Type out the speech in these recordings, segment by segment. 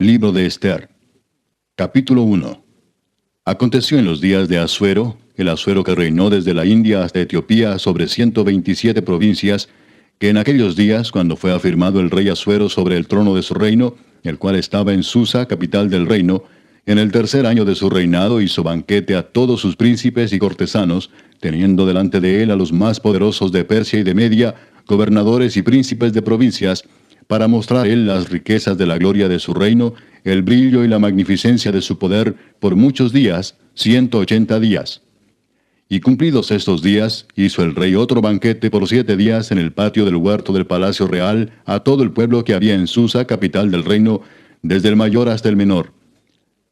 Libro de Ester. Capítulo 1. Aconteció en los días de Asuero, el Asuero que reinó desde la India hasta Etiopía sobre 127 provincias, que en aquellos días, cuando fue afirmado el rey Asuero sobre el trono de su reino, el cual estaba en Susa, capital del reino, en el tercer año de su reinado hizo banquete a todos sus príncipes y cortesanos, teniendo delante de él a los más poderosos de Persia y de Media, gobernadores y príncipes de provincias, para mostrar a él las riquezas de la gloria de su reino, el brillo y la magnificencia de su poder por muchos días, 180 días. Y cumplidos estos días, hizo el rey otro banquete por 7 días en el patio del huerto del palacio real a todo el pueblo que había en Susa, capital del reino, desde el mayor hasta el menor.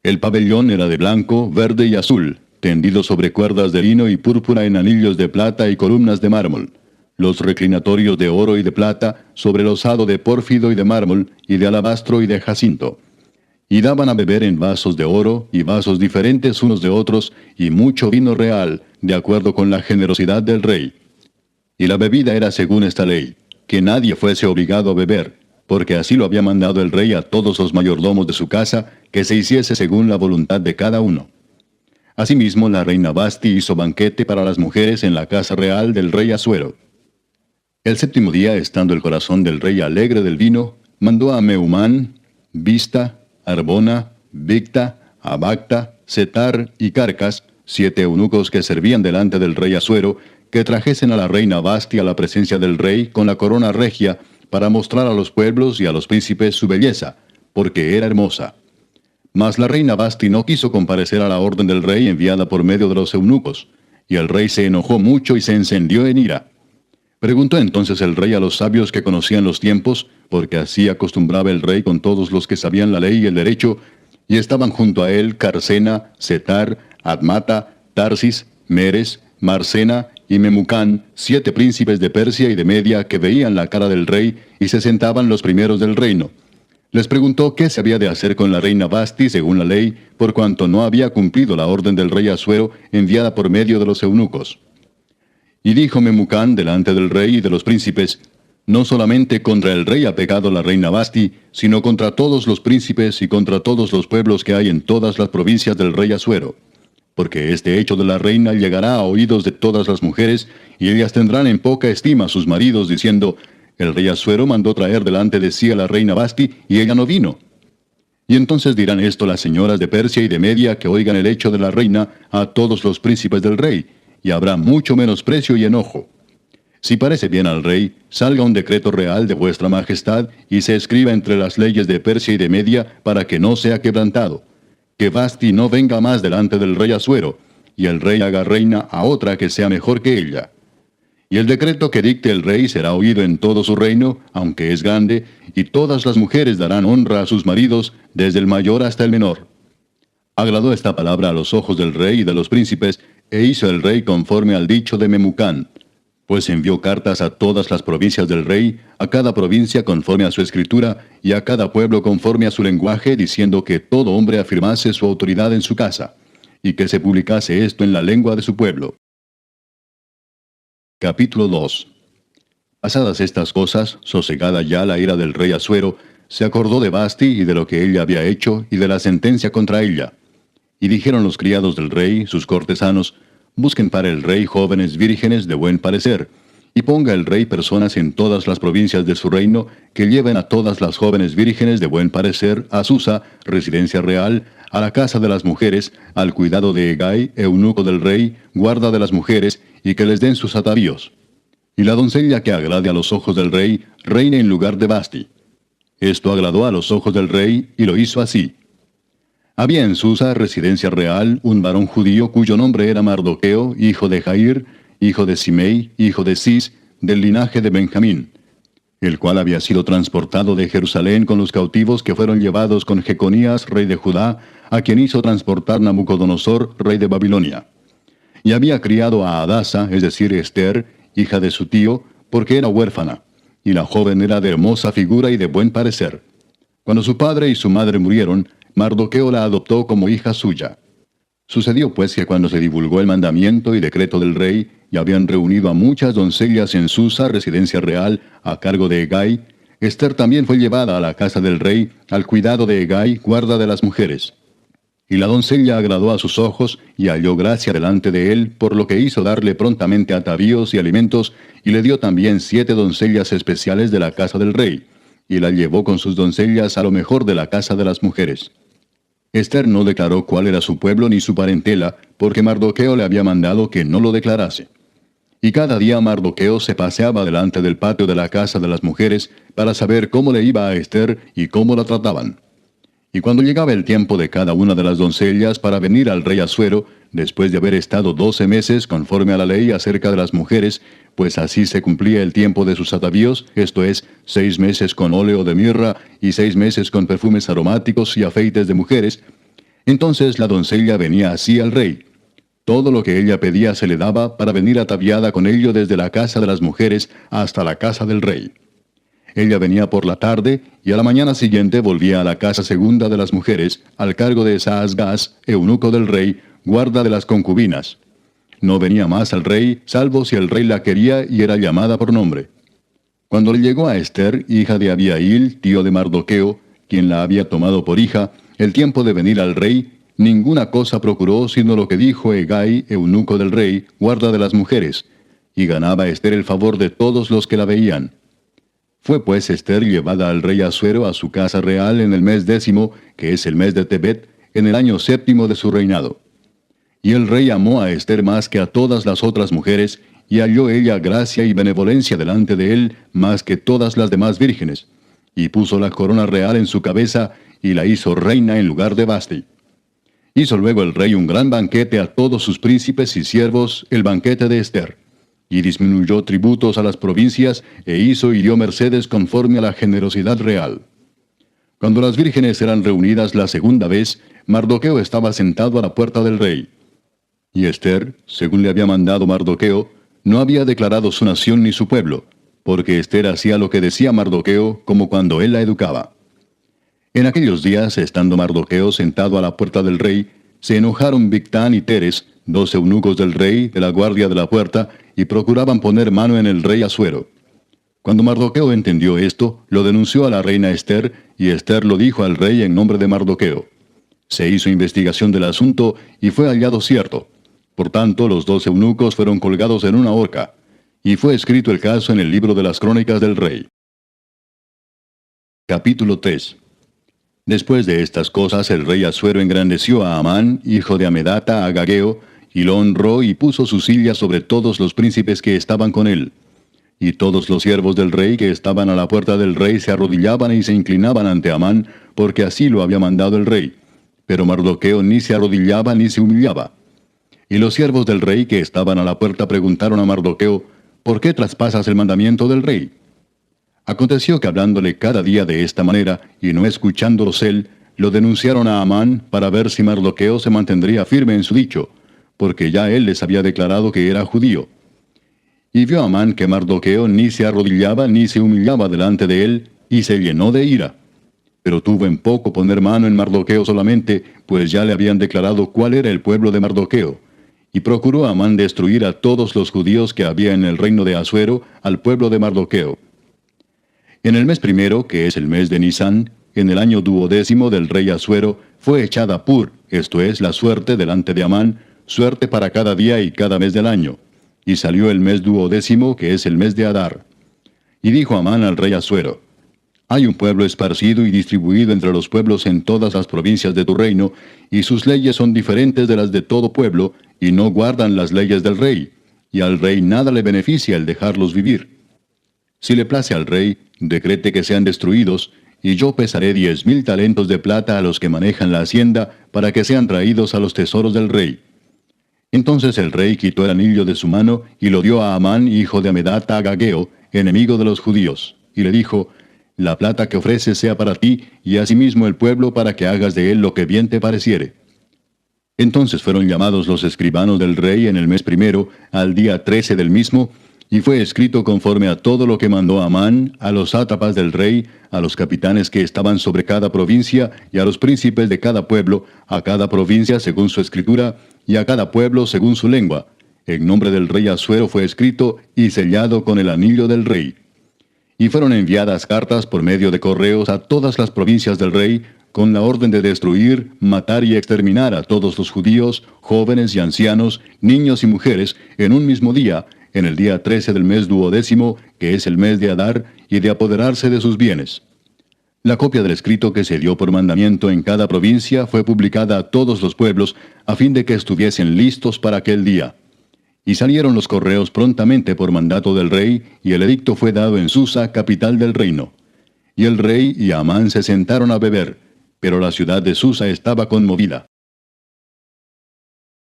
El pabellón era de blanco, verde y azul, tendido sobre cuerdas de lino y púrpura en anillos de plata y columnas de mármol. Los reclinatorios de oro y de plata, sobre losado de pórfido y de mármol, y de alabastro y de jacinto. Y daban a beber en vasos de oro, y vasos diferentes unos de otros, y mucho vino real, de acuerdo con la generosidad del rey. Y la bebida era según esta ley, que nadie fuese obligado a beber, porque así lo había mandado el rey a todos los mayordomos de su casa, que se hiciese según la voluntad de cada uno. Asimismo, la reina Vasti hizo banquete para las mujeres en la casa real del rey Asuero. El séptimo día, estando el corazón del rey alegre del vino, mandó a Mehumán, Bista, Arbona, Bigta, Abagta, Setar y Carcas, 7 eunucos que servían delante del rey Asuero, que trajesen a la reina Vasti a la presencia del rey con la corona regia, para mostrar a los pueblos y a los príncipes su belleza, porque era hermosa. Mas la reina Vasti no quiso comparecer a la orden del rey enviada por medio de los eunucos, y el rey se enojó mucho y se encendió en ira. Preguntó entonces el rey a los sabios que conocían los tiempos, porque así acostumbraba el rey con todos los que sabían la ley y el derecho, y estaban junto a él Carsena, Setar, Admata, Tarsis, Meres, Marsena y Memucán, 7 príncipes de Persia y de Media que veían la cara del rey y se sentaban los primeros del reino. Les preguntó qué se había de hacer con la reina Vasti según la ley, por cuanto no había cumplido la orden del rey Asuero enviada por medio de los eunucos. Y dijo Memucán delante del rey y de los príncipes: no solamente contra el rey ha pecado la reina Vasti, sino contra todos los príncipes y contra todos los pueblos que hay en todas las provincias del rey Asuero. Porque este hecho de la reina llegará a oídos de todas las mujeres, y ellas tendrán en poca estima a sus maridos, diciendo: el rey Asuero mandó traer delante de sí a la reina Vasti, y ella no vino. Y entonces dirán esto las señoras de Persia y de Media que oigan el hecho de la reina a todos los príncipes del rey, y habrá mucho menosprecio y enojo. Si parece bien al rey, salga un decreto real de vuestra majestad, y se escriba entre las leyes de Persia y de Media, para que no sea quebrantado, que Vasti no venga más delante del rey Asuero, y el rey haga reina a otra que sea mejor que ella. Y el decreto que dicte el rey será oído en todo su reino, aunque es grande, y todas las mujeres darán honra a sus maridos, desde el mayor hasta el menor. Agradó esta palabra a los ojos del rey y de los príncipes, e hizo el rey conforme al dicho de Memucán, pues envió cartas a todas las provincias del rey, a cada provincia conforme a su escritura, y a cada pueblo conforme a su lenguaje, diciendo que todo hombre afirmase su autoridad en su casa, y que se publicase esto en la lengua de su pueblo. Capítulo 2. Pasadas estas cosas, sosegada ya la ira del rey Asuero, se acordó de Vasti y de lo que ella había hecho, y de la sentencia contra ella. Y dijeron los criados del rey, sus cortesanos: busquen para el rey jóvenes vírgenes de buen parecer, y ponga el rey personas en todas las provincias de su reino, que lleven a todas las jóvenes vírgenes de buen parecer a Susa, residencia real, a la casa de las mujeres, al cuidado de Hegai, eunuco del rey, guarda de las mujeres, y que les den sus atavíos. Y la doncella que agrade a los ojos del rey, reine en lugar de Vasti. Esto agradó a los ojos del rey, y lo hizo así. Había en Susa, residencia real, un varón judío cuyo nombre era Mardoqueo, hijo de Jair, hijo de Simei, hijo de Cis, del linaje de Benjamín, el cual había sido transportado de Jerusalén con los cautivos que fueron llevados con Jeconías, rey de Judá, a quien hizo transportar Nabucodonosor, rey de Babilonia. Y había criado a Hadasa, es decir, Ester, hija de su tío, porque era huérfana, y la joven era de hermosa figura y de buen parecer. Cuando su padre y su madre murieron, Mardoqueo la adoptó como hija suya. Sucedió pues que cuando se divulgó el mandamiento y decreto del rey, y habían reunido a muchas doncellas en Susa, residencia real, a cargo de Hegai, Esther también fue llevada a la casa del rey, al cuidado de Hegai, guarda de las mujeres. Y la doncella agradó a sus ojos, y halló gracia delante de él, por lo que hizo darle prontamente atavíos y alimentos, y le dio también 7 doncellas especiales de la casa del rey, y la llevó con sus doncellas a lo mejor de la casa de las mujeres. Esther no declaró cuál era su pueblo ni su parentela, porque Mardoqueo le había mandado que no lo declarase. Y cada día Mardoqueo se paseaba delante del patio de la casa de las mujeres para saber cómo le iba a Esther y cómo la trataban. Y cuando llegaba el tiempo de cada una de las doncellas para venir al rey Asuero, después de haber estado 12 meses conforme a la ley acerca de las mujeres, pues así se cumplía el tiempo de sus atavíos, esto es, 6 meses con óleo de mirra y 6 meses con perfumes aromáticos y afeites de mujeres, entonces la doncella venía así al rey. Todo lo que ella pedía se le daba para venir ataviada con ello desde la casa de las mujeres hasta la casa del rey. Ella venía por la tarde, y a la mañana siguiente volvía a la casa segunda de las mujeres, al cargo de Saasgaz, eunuco del rey, guarda de las concubinas. No venía más al rey, salvo si el rey la quería y era llamada por nombre. Cuando le llegó a Esther, hija de Abihail, tío de Mardoqueo, quien la había tomado por hija, el tiempo de venir al rey, ninguna cosa procuró sino lo que dijo Hegai, eunuco del rey, guarda de las mujeres, y ganaba Esther el favor de todos los que la veían. Fue pues Esther llevada al rey Asuero a su casa real en el mes 10, que es el mes de Tebet, en el año 7 de su reinado. Y el rey amó a Esther más que a todas las otras mujeres, y halló ella gracia y benevolencia delante de él más que todas las demás vírgenes, y puso la corona real en su cabeza, y la hizo reina en lugar de Vasti. Hizo luego el rey un gran banquete a todos sus príncipes y siervos, el banquete de Esther. Y disminuyó tributos a las provincias, e hizo y dio mercedes conforme a la generosidad real. Cuando las vírgenes eran reunidas la segunda vez, Mardoqueo estaba sentado a la puerta del rey. Y Esther, según le había mandado Mardoqueo, no había declarado su nación ni su pueblo, porque Esther hacía lo que decía Mardoqueo, como cuando él la educaba. En aquellos días, estando Mardoqueo sentado a la puerta del rey, se enojaron Bigtán y Teres, 2 eunucos del rey, de la guardia de la puerta, y procuraban poner mano en el rey Asuero. Cuando Mardoqueo entendió esto, lo denunció a la reina Esther, y Esther lo dijo al rey en nombre de Mardoqueo. Se hizo investigación del asunto, y fue hallado cierto. Por tanto, los 2 eunucos fueron colgados en una horca, y fue escrito el caso en el libro de las crónicas del rey. Capítulo 3. Después de estas cosas, el rey Asuero engrandeció a Amán, hijo de Amedata, agageo, y lo honró y puso su silla sobre todos los príncipes que estaban con él. Y todos los siervos del rey que estaban a la puerta del rey se arrodillaban y se inclinaban ante Amán, porque así lo había mandado el rey. Pero Mardoqueo ni se arrodillaba ni se humillaba. Y los siervos del rey que estaban a la puerta preguntaron a Mardoqueo, ¿por qué traspasas el mandamiento del rey? Aconteció que hablándole cada día de esta manera, y no escuchándolos él, lo denunciaron a Amán para ver si Mardoqueo se mantendría firme en su dicho, porque ya él les había declarado que era judío. Y vio Amán que Mardoqueo ni se arrodillaba ni se humillaba delante de él, y se llenó de ira. Pero tuvo en poco poner mano en Mardoqueo solamente, pues ya le habían declarado cuál era el pueblo de Mardoqueo. Y procuró Amán destruir a todos los judíos que había en el reino de Asuero, al pueblo de Mardoqueo. En el mes primero, que es el mes de Nisán, en el año 12 del rey Asuero, fue echada Pur, esto es, la suerte delante de Amán, suerte para cada día y cada mes del año. Y salió el mes 12, que es el mes de Adar. Y dijo Amán al rey Asuero: hay un pueblo esparcido y distribuido entre los pueblos en todas las provincias de tu reino, y sus leyes son diferentes de las de todo pueblo, y no guardan las leyes del rey, y al rey nada le beneficia el dejarlos vivir. Si le place al rey, decrete que sean destruidos, y yo pesaré 10,000 talentos de plata a los que manejan la hacienda, para que sean traídos a los tesoros del rey. Entonces el rey quitó el anillo de su mano, y lo dio a Amán, hijo de Amedata, agageo, enemigo de los judíos, y le dijo: la plata que ofreces sea para ti, y asimismo el pueblo, para que hagas de él lo que bien te pareciere. Entonces fueron llamados los escribanos del rey en el mes primero, al día 13 del mismo, y fue escrito conforme a todo lo que mandó Amán, a los sátrapas del rey, a los capitanes que estaban sobre cada provincia, y a los príncipes de cada pueblo, a cada provincia según su escritura, y a cada pueblo según su lengua. En nombre del rey Asuero fue escrito y sellado con el anillo del rey. Y fueron enviadas cartas por medio de correos a todas las provincias del rey, con la orden de destruir, matar y exterminar a todos los judíos, jóvenes y ancianos, niños y mujeres, en un mismo día, en el día 13 del mes 12º, que es el mes de Adar, y de apoderarse de sus bienes. La copia del escrito que se dio por mandamiento en cada provincia fue publicada a todos los pueblos, a fin de que estuviesen listos para aquel día. Y salieron los correos prontamente por mandato del rey, y el edicto fue dado en Susa, capital del reino. Y el rey y Amán se sentaron a beber, pero la ciudad de Susa estaba conmovida.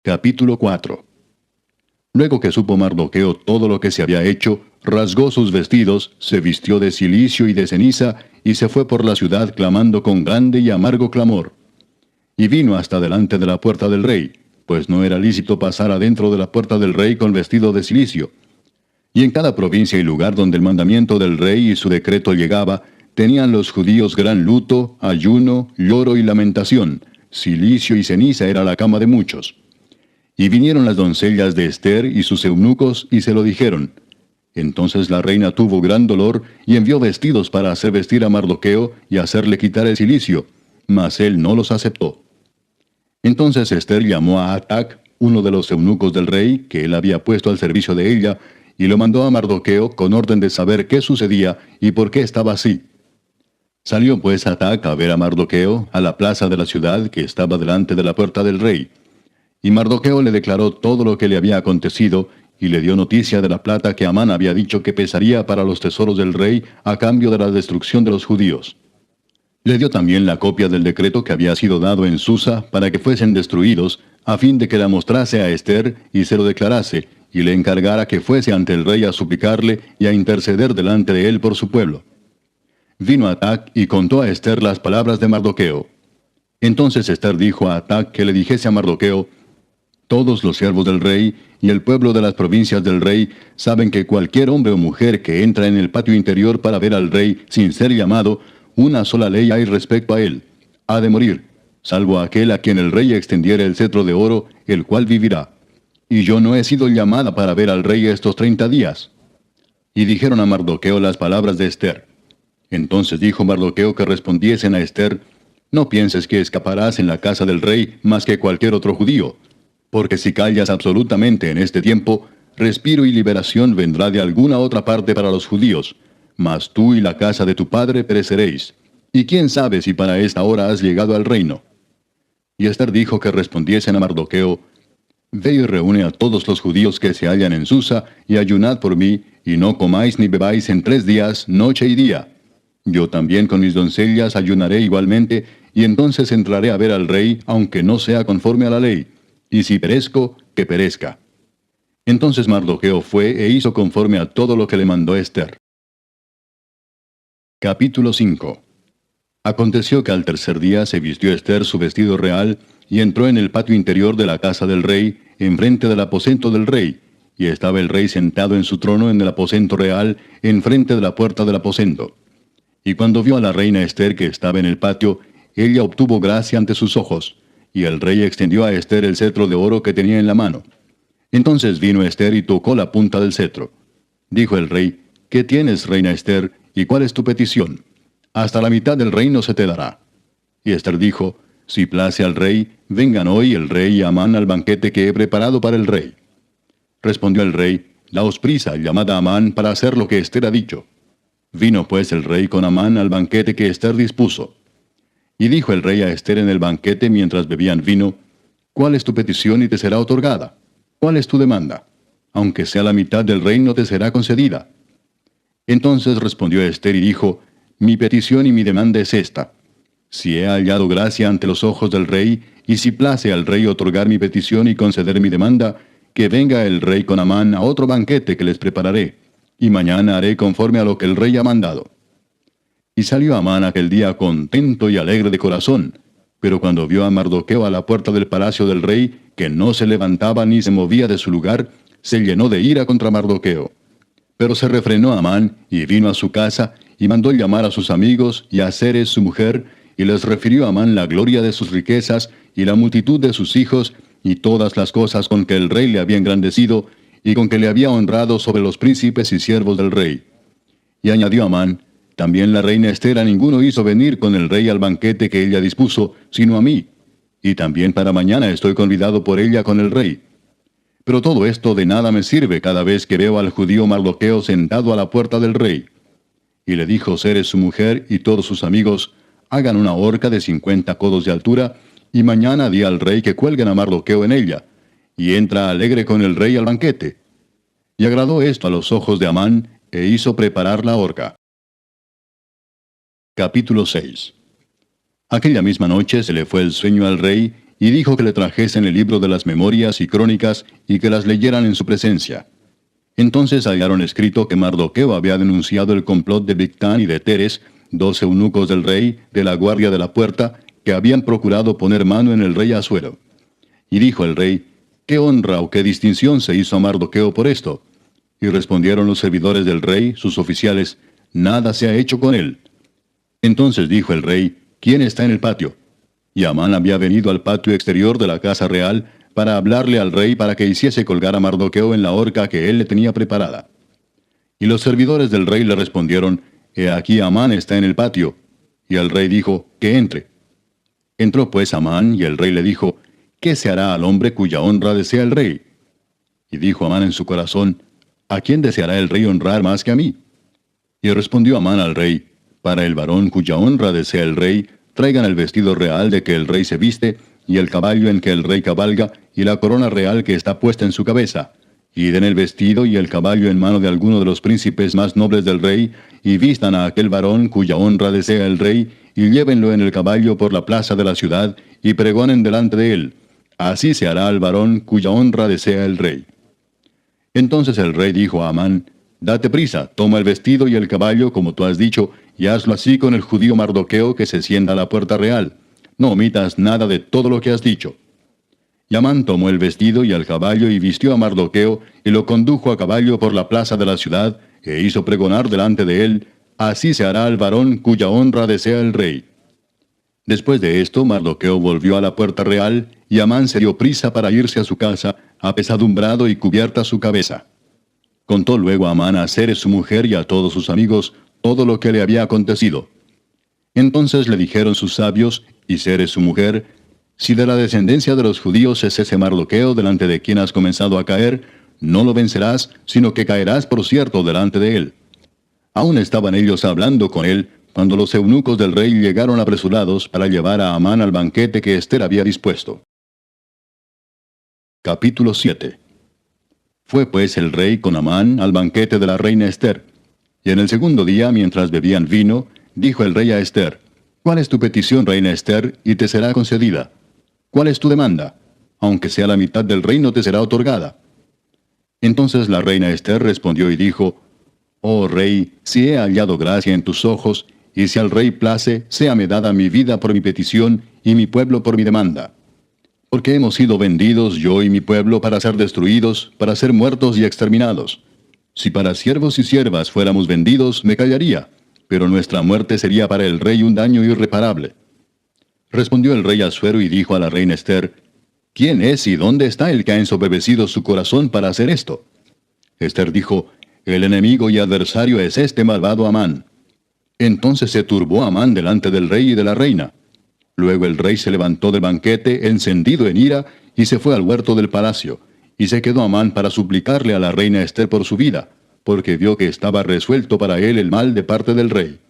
Capítulo 4. Luego que supo Mardoqueo todo lo que se había hecho, rasgó sus vestidos, se vistió de cilicio y de ceniza, y se fue por la ciudad clamando con grande y amargo clamor. Y vino hasta delante de la puerta del rey, pues no era lícito pasar adentro de la puerta del rey con vestido de cilicio. Y en cada provincia y lugar donde el mandamiento del rey y su decreto llegaba, tenían los judíos gran luto, ayuno, lloro y lamentación. Cilicio y ceniza era la cama de muchos. Y vinieron las doncellas de Ester y sus eunucos y se lo dijeron. Entonces la reina tuvo gran dolor y envió vestidos para hacer vestir a Mardoqueo y hacerle quitar el cilicio, mas él no los aceptó. Entonces Ester llamó a Atac, uno de los eunucos del rey, que él había puesto al servicio de ella, y lo mandó a Mardoqueo con orden de saber qué sucedía y por qué estaba así. Salió pues Atac a ver a Mardoqueo a la plaza de la ciudad que estaba delante de la puerta del rey. Y Mardoqueo le declaró todo lo que le había acontecido, y le dio noticia de la plata que Amán había dicho que pesaría para los tesoros del rey a cambio de la destrucción de los judíos. Le dio también la copia del decreto que había sido dado en Susa para que fuesen destruidos, a fin de que la mostrase a Ester y se lo declarase, y le encargara que fuese ante el rey a suplicarle y a interceder delante de él por su pueblo. Vino Atac y contó a Ester las palabras de Mardoqueo. Entonces Ester dijo a Atac que le dijese a Mardoqueo: todos los siervos del rey y el pueblo de las provincias del rey saben que cualquier hombre o mujer que entra en el patio interior para ver al rey sin ser llamado, una sola ley hay respecto a él: ha de morir, salvo aquel a quien el rey extendiere el cetro de oro, el cual vivirá. Y yo no he sido llamada para ver al rey estos 30 días. Y dijeron a Mardoqueo las palabras de Ester. Entonces dijo Mardoqueo que respondiesen a Ester: no pienses que escaparás en la casa del rey más que cualquier otro judío, porque si callas absolutamente en este tiempo, respiro y liberación vendrá de alguna otra parte para los judíos, mas tú y la casa de tu padre pereceréis. Y quién sabe si para esta hora has llegado al reino. Y Ester dijo que respondiesen a Mardoqueo: ve y reúne a todos los judíos que se hallan en Susa, y ayunad por mí, y no comáis ni bebáis en 3 días, noche y día. Yo también con mis doncellas ayunaré igualmente, y entonces entraré a ver al rey, aunque no sea conforme a la ley. Y si perezco, que perezca. Entonces Mardoqueo fue e hizo conforme a todo lo que le mandó Ester. Capítulo 5. Aconteció que al tercer día se vistió Ester su vestido real, y entró en el patio interior de la casa del rey, enfrente del aposento del rey, y estaba el rey sentado en su trono en el aposento real, enfrente de la puerta del aposento. Y cuando vio a la reina Ester que estaba en el patio, ella obtuvo gracia ante sus ojos, y el rey extendió a Ester el cetro de oro que tenía en la mano. Entonces vino Ester y tocó la punta del cetro. Dijo el rey: ¿qué tienes, reina Ester, y cuál es tu petición? Hasta la mitad del reino se te dará. Y Ester dijo: si place al rey, vengan hoy el rey y Amán al banquete que he preparado para el rey. Respondió el rey: daos prisa, llamad a Amán para hacer lo que Ester ha dicho. Vino pues el rey con Amán al banquete que Ester dispuso. Y dijo el rey a Ester en el banquete mientras bebían vino: ¿cuál es tu petición y te será otorgada? ¿Cuál es tu demanda? Aunque sea la mitad del reino te será concedida. Entonces respondió Ester y dijo: mi petición y mi demanda es esta: si he hallado gracia ante los ojos del rey, y si place al rey otorgar mi petición y conceder mi demanda, que venga el rey con Amán a otro banquete que les prepararé, y mañana haré conforme a lo que el rey ha mandado. Y salió Amán aquel día contento y alegre de corazón, pero cuando vio a Mardoqueo a la puerta del palacio del rey, que no se levantaba ni se movía de su lugar, se llenó de ira contra Mardoqueo. Pero se refrenó Amán, y vino a su casa, y mandó llamar a sus amigos y a Zeres su mujer, y les refirió a Amán la gloria de sus riquezas, y la multitud de sus hijos, y todas las cosas con que el rey le había engrandecido, y con que le había honrado sobre los príncipes y siervos del rey. Y añadió Amán: también la reina Esther a ninguno hizo venir con el rey al banquete que ella dispuso, sino a mí. Y también para mañana estoy convidado por ella con el rey. Pero todo esto de nada me sirve cada vez que veo al judío Mardoqueo sentado a la puerta del rey. Y le dijo Zeres su mujer y todos sus amigos: hagan una horca de 50 codos de altura, y mañana di al rey que cuelguen a Mardoqueo en ella, y entra alegre con el rey al banquete. Y agradó esto a los ojos de Amán, e hizo preparar la horca. Capítulo 6. Aquella misma noche se le fue el sueño al rey, y dijo que le trajesen el libro de las memorias y crónicas, y que las leyeran en su presencia. Entonces hallaron escrito que Mardoqueo había denunciado el complot de Bigtán y de Teres, 2 eunucos del rey, de la guardia de la puerta, que habían procurado poner mano en el rey Asuero. Y dijo el rey: ¿qué honra o qué distinción se hizo a Mardoqueo por esto? Y respondieron los servidores del rey, sus oficiales: nada se ha hecho con él. Entonces dijo el rey: ¿quién está en el patio? Y Amán había venido al patio exterior de la casa real para hablarle al rey para que hiciese colgar a Mardoqueo en la horca que él le tenía preparada. Y los servidores del rey le respondieron: he aquí Amán está en el patio. Y el rey dijo: que entre. Entró pues Amán, y el rey le dijo: ¿qué se hará al hombre cuya honra desea el rey? Y dijo Amán en su corazón: ¿a quién deseará el rey honrar más que a mí? Y respondió Amán al rey: para el varón cuya honra desea el rey, traigan el vestido real de que el rey se viste, y el caballo en que el rey cabalga, y la corona real que está puesta en su cabeza. Y den el vestido y el caballo en mano de alguno de los príncipes más nobles del rey, y vistan a aquel varón cuya honra desea el rey, y llévenlo en el caballo por la plaza de la ciudad, y pregonen delante de él: así se hará al varón cuya honra desea el rey. Entonces el rey dijo a Amán: date prisa, toma el vestido y el caballo como tú has dicho, y hazlo así con el judío Mardoqueo que se sienta a la puerta real. No omitas nada de todo lo que has dicho. Y Amán tomó el vestido y el caballo y vistió a Mardoqueo, y lo condujo a caballo por la plaza de la ciudad, e hizo pregonar delante de él: así se hará al varón cuya honra desea el rey. Después de esto, Mardoqueo volvió a la puerta real, y Amán se dio prisa para irse a su casa, apesadumbrado y cubierta su cabeza. Contó luego Amán a Zeres su mujer y a todos sus amigos todo lo que le había acontecido. Entonces le dijeron sus sabios y Zeres su mujer: si de la descendencia de los judíos es ese Mardoqueo delante de quien has comenzado a caer, no lo vencerás, sino que caerás por cierto delante de él. Aún estaban ellos hablando con él, cuando los eunucos del rey llegaron apresurados para llevar a Amán al banquete que Ester había dispuesto. Capítulo 7. Fue pues el rey con Amán al banquete de la reina Ester. Y en el segundo día, mientras bebían vino, dijo el rey a Ester: ¿cuál es tu petición, reina Ester, y te será concedida? ¿Cuál es tu demanda? Aunque sea la mitad del reino, te será otorgada. Entonces la reina Ester respondió y dijo: oh rey, si he hallado gracia en tus ojos, y si al rey place, séame dada mi vida por mi petición, y mi pueblo por mi demanda. Porque hemos sido vendidos, yo y mi pueblo, para ser destruidos, para ser muertos y exterminados. Si para siervos y siervas fuéramos vendidos, me callaría, pero nuestra muerte sería para el rey un daño irreparable. Respondió el rey Asuero y dijo a la reina Ester: ¿quién es y dónde está el que ha ensoberbecido su corazón para hacer esto? Ester dijo: el enemigo y adversario es este malvado Amán. Entonces se turbó Amán delante del rey y de la reina. Luego el rey se levantó del banquete, encendido en ira, y se fue al huerto del palacio, y se quedó Amán para suplicarle a la reina Ester por su vida, porque vio que estaba resuelto para él el mal de parte del rey.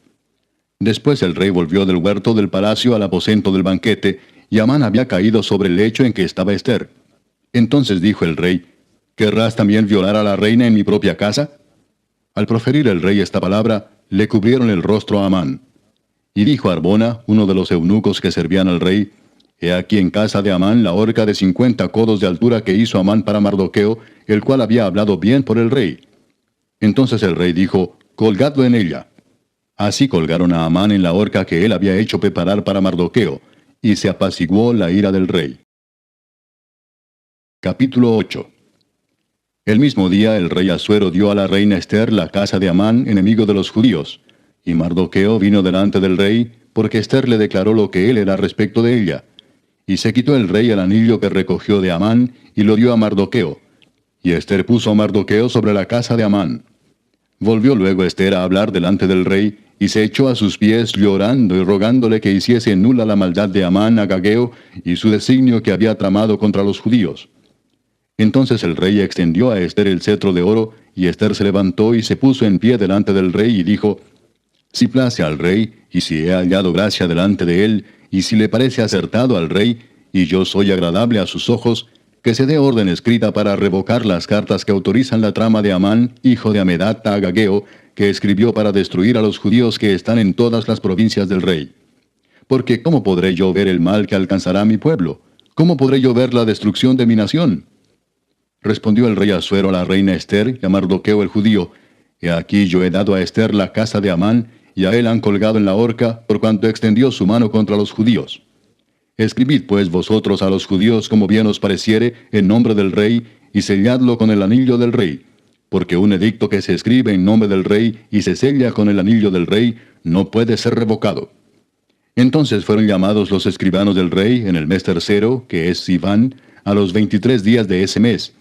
Después el rey volvió del huerto del palacio al aposento del banquete, y Amán había caído sobre el lecho en que estaba Ester. Entonces dijo el rey: ¿querrás también violar a la reina en mi propia casa? Al proferir el rey esta palabra, le cubrieron el rostro a Amán. Y dijo Arbona, uno de los eunucos que servían al rey: he aquí en casa de Amán la horca de 50 codos de altura que hizo Amán para Mardoqueo, el cual había hablado bien por el rey. Entonces el rey dijo: colgadlo en ella. Así colgaron a Amán en la horca que él había hecho preparar para Mardoqueo, y se apaciguó la ira del rey. Capítulo 8. El mismo día el rey Asuero dio a la reina Ester la casa de Amán, enemigo de los judíos. Y Mardoqueo vino delante del rey, porque Ester le declaró lo que él era respecto de ella. Y se quitó el rey el anillo que recogió de Amán, y lo dio a Mardoqueo. Y Ester puso a Mardoqueo sobre la casa de Amán. Volvió luego Ester a hablar delante del rey, y se echó a sus pies llorando y rogándole que hiciese nula la maldad de Amán agageo y su designio que había tramado contra los judíos. Entonces el rey extendió a Ester el cetro de oro, y Ester se levantó y se puso en pie delante del rey y dijo: Si place al rey, y si he hallado gracia delante de él, y si le parece acertado al rey, y yo soy agradable a sus ojos, que se dé orden escrita para revocar las cartas que autorizan la trama de Amán, hijo de Amedata agageo, que escribió para destruir a los judíos que están en todas las provincias del rey. Porque ¿cómo podré yo ver el mal que alcanzará a mi pueblo? ¿Cómo podré yo ver la destrucción de mi nación? Respondió el rey Asuero a la reina Ester y a Mardoqueo el judío: He aquí yo he dado a Ester la casa de Amán, y a él han colgado en la horca, por cuanto extendió su mano contra los judíos. Escribid pues vosotros a los judíos como bien os pareciere, en nombre del rey, y selladlo con el anillo del rey. Porque un edicto que se escribe en nombre del rey y se sella con el anillo del rey, no puede ser revocado. Entonces fueron llamados los escribanos del rey en el mes tercero, que es Sivan, a los 23 días de ese mes.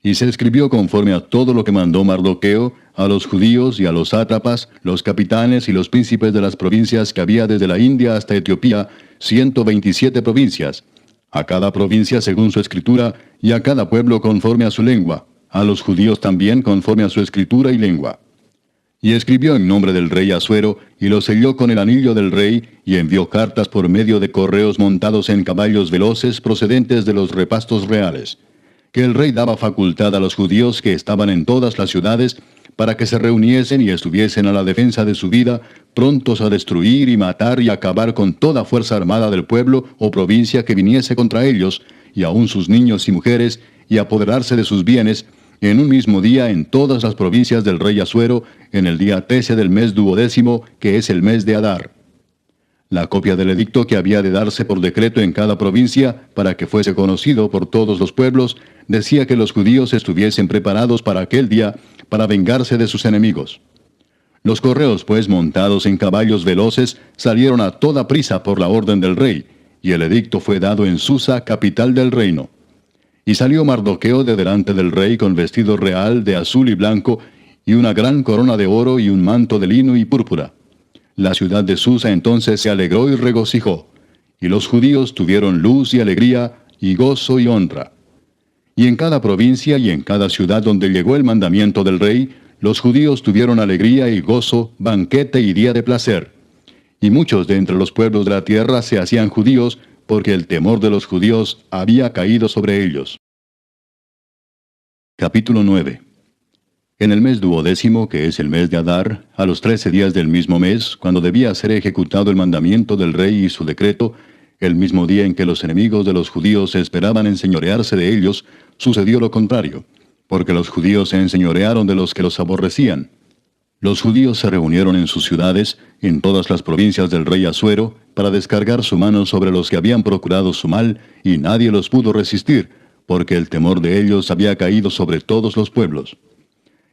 Y se escribió conforme a todo lo que mandó Mardoqueo, a los judíos y a los sátrapas, los capitanes y los príncipes de las provincias que había desde la India hasta Etiopía, 127 provincias, a cada provincia según su escritura, y a cada pueblo conforme a su lengua, a los judíos también conforme a su escritura y lengua. Y escribió en nombre del rey Asuero, y lo selló con el anillo del rey, y envió cartas por medio de correos montados en caballos veloces procedentes de los repastos reales, que el rey daba facultad a los judíos que estaban en todas las ciudades, para que se reuniesen y estuviesen a la defensa de su vida, prontos a destruir y matar y acabar con toda fuerza armada del pueblo o provincia que viniese contra ellos, y aun sus niños y mujeres, y apoderarse de sus bienes, en un mismo día en todas las provincias del rey Asuero, en el día 13 del mes 12º, que es el mes de Adar. La copia del edicto que había de darse por decreto en cada provincia, para que fuese conocido por todos los pueblos, decía que los judíos estuviesen preparados para aquel día, para vengarse de sus enemigos. Los correos, pues, montados en caballos veloces, salieron a toda prisa por la orden del rey, y el edicto fue dado en Susa, capital del reino. Y salió Mardoqueo de delante del rey con vestido real de azul y blanco, y una gran corona de oro y un manto de lino y púrpura. La ciudad de Susa entonces se alegró y regocijó, y los judíos tuvieron luz y alegría, y gozo y honra. Y en cada provincia y en cada ciudad donde llegó el mandamiento del rey, los judíos tuvieron alegría y gozo, banquete y día de placer. Y muchos de entre los pueblos de la tierra se hacían judíos, porque el temor de los judíos había caído sobre ellos. Capítulo 9. En el mes 12º, que es el mes de Adar, a los 13 días del mismo mes, cuando debía ser ejecutado el mandamiento del rey y su decreto, el mismo día en que los enemigos de los judíos esperaban enseñorearse de ellos, sucedió lo contrario, porque los judíos se enseñorearon de los que los aborrecían. Los judíos se reunieron en sus ciudades, en todas las provincias del rey Asuero, para descargar su mano sobre los que habían procurado su mal, y nadie los pudo resistir, porque el temor de ellos había caído sobre todos los pueblos.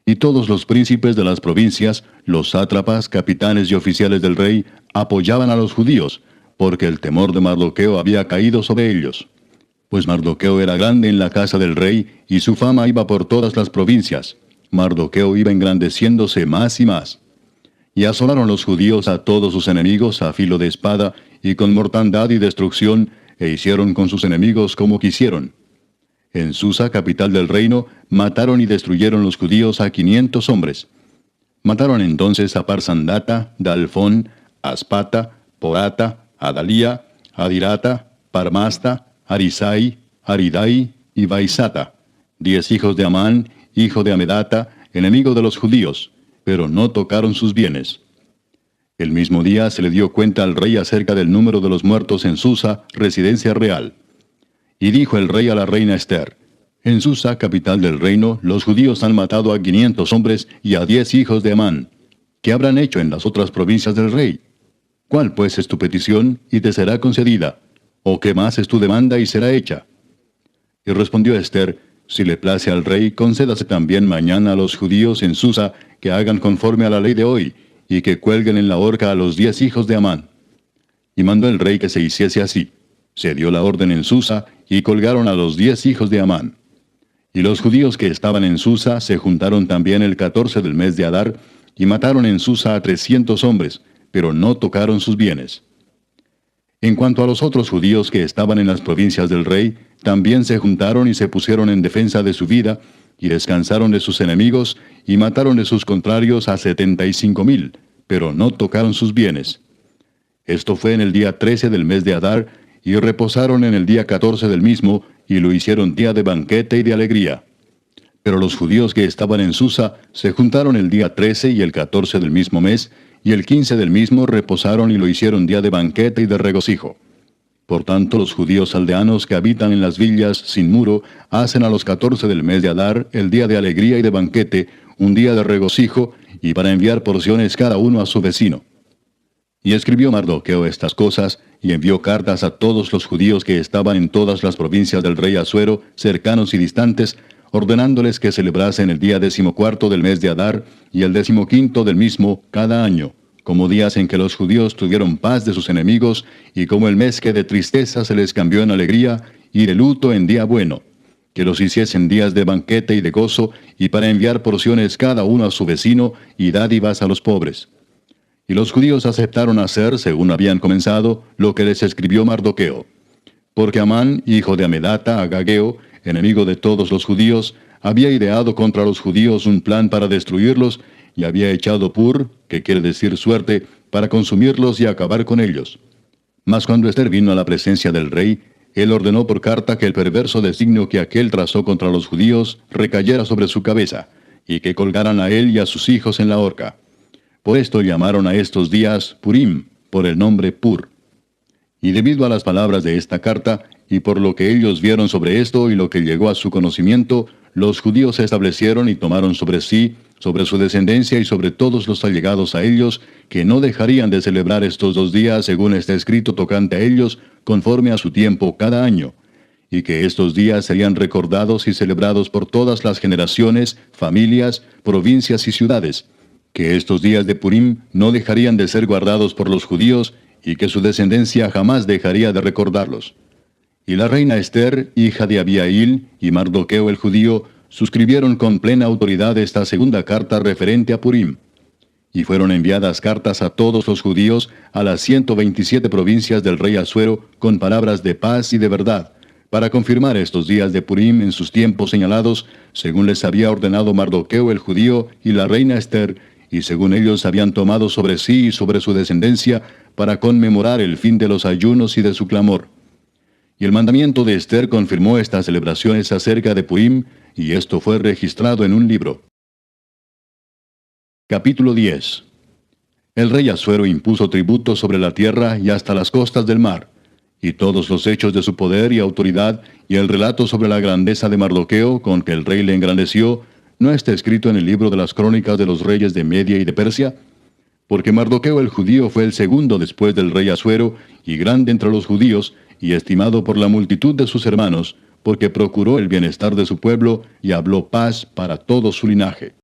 Y todos los príncipes de las provincias, los sátrapas, capitanes y oficiales del rey, apoyaban a los judíos, porque el temor de Mardoqueo había caído sobre ellos. Pues Mardoqueo era grande en la casa del rey, y su fama iba por todas las provincias. Mardoqueo iba engrandeciéndose más y más. Y asolaron los judíos a todos sus enemigos a filo de espada, y con mortandad y destrucción, e hicieron con sus enemigos como quisieron. En Susa, capital del reino, mataron y destruyeron los judíos a 500 hombres. Mataron entonces a Parsandata, Dalfón, Aspata, Porata, Adalía, Adirata, Parmasta, Arisai, Aridai y Baisata, 10 hijos de Amán, hijo de Amedata, enemigo de los judíos, pero no tocaron sus bienes. El mismo día se le dio cuenta al rey acerca del número de los muertos en Susa, residencia real. Y dijo el rey a la reina Ester: En Susa, capital del reino, los judíos han matado a 500 hombres y a 10 hijos de Amán. ¿Qué habrán hecho en las otras provincias del rey? ¿Cuál pues es tu petición, y te será concedida? ¿O qué más es tu demanda, y será hecha? Y respondió Ester: Si le place al rey, concédase también mañana a los judíos en Susa que hagan conforme a la ley de hoy, y que cuelguen en la horca a los 10 hijos de Amán. Y mandó el rey que se hiciese así. Se dio la orden en Susa, y colgaron a los 10 hijos de Amán. Y los judíos que estaban en Susa se juntaron también el 14 del mes de Adar, y mataron en Susa a 300 hombres, pero no tocaron sus bienes. En cuanto a los otros judíos que estaban en las provincias del rey, también se juntaron y se pusieron en defensa de su vida, y descansaron de sus enemigos, y mataron de sus contrarios a 75,000, pero no tocaron sus bienes. Esto fue en el día 13 del mes de Adar, y reposaron en el día 14 del mismo, y lo hicieron día de banquete y de alegría. Pero los judíos que estaban en Susa se juntaron el día 13 y el 14 del mismo mes, y el 15 del mismo reposaron y lo hicieron día de banquete y de regocijo. Por tanto, los judíos aldeanos que habitan en las villas sin muro hacen a los 14 del mes de Adar el día de alegría y de banquete, un día de regocijo, y para enviar porciones cada uno a su vecino. Y escribió Mardoqueo estas cosas, y envió cartas a todos los judíos que estaban en todas las provincias del rey Asuero, cercanos y distantes, ordenándoles que celebrasen el día 14 del mes de Adar y el 15 del mismo cada año, como días en que los judíos tuvieron paz de sus enemigos, y como el mes que de tristeza se les cambió en alegría, y de luto en día bueno, que los hiciesen días de banquete y de gozo, y para enviar porciones cada uno a su vecino, y dádivas a los pobres. Y los judíos aceptaron hacer, según habían comenzado, lo que les escribió Mardoqueo. Porque Amán, hijo de Amedata, agageo, enemigo de todos los judíos, había ideado contra los judíos un plan para destruirlos, y había echado pur, que quiere decir suerte, para consumirlos y acabar con ellos. Mas cuando Ester vino a la presencia del rey, él ordenó por carta que el perverso designio que aquél trazó contra los judíos recayera sobre su cabeza, y que colgaran a él y a sus hijos en la horca. Por esto llamaron a estos días Purim, por el nombre Pur. Y debido a las palabras de esta carta, y por lo que ellos vieron sobre esto y lo que llegó a su conocimiento, los judíos se establecieron y tomaron sobre sí, sobre su descendencia y sobre todos los allegados a ellos, que no dejarían de celebrar estos 2 días según está escrito tocante a ellos, conforme a su tiempo cada año, y que estos días serían recordados y celebrados por todas las generaciones, familias, provincias y ciudades, que estos días de Purim no dejarían de ser guardados por los judíos, y que su descendencia jamás dejaría de recordarlos. Y la reina Ester, hija de Abihail, y Mardoqueo el judío, suscribieron con plena autoridad esta segunda carta referente a Purim. Y fueron enviadas cartas a todos los judíos, a las 127 provincias del rey Asuero, con palabras de paz y de verdad, para confirmar estos días de Purim en sus tiempos señalados, según les había ordenado Mardoqueo el judío y la reina Ester, y según ellos habían tomado sobre sí y sobre su descendencia, para conmemorar el fin de los ayunos y de su clamor. Y el mandamiento de Ester confirmó estas celebraciones acerca de Purim, y esto fue registrado en un libro. Capítulo 10. El rey Asuero impuso tributo sobre la tierra y hasta las costas del mar, y todos los hechos de su poder y autoridad, y el relato sobre la grandeza de Mardoqueo, con que el rey le engrandeció, ¿no está escrito en el libro de las crónicas de los reyes de Media y de Persia? Porque Mardoqueo el judío fue el segundo después del rey Asuero, y grande entre los judíos, y estimado por la multitud de sus hermanos, porque procuró el bienestar de su pueblo, y habló paz para todo su linaje.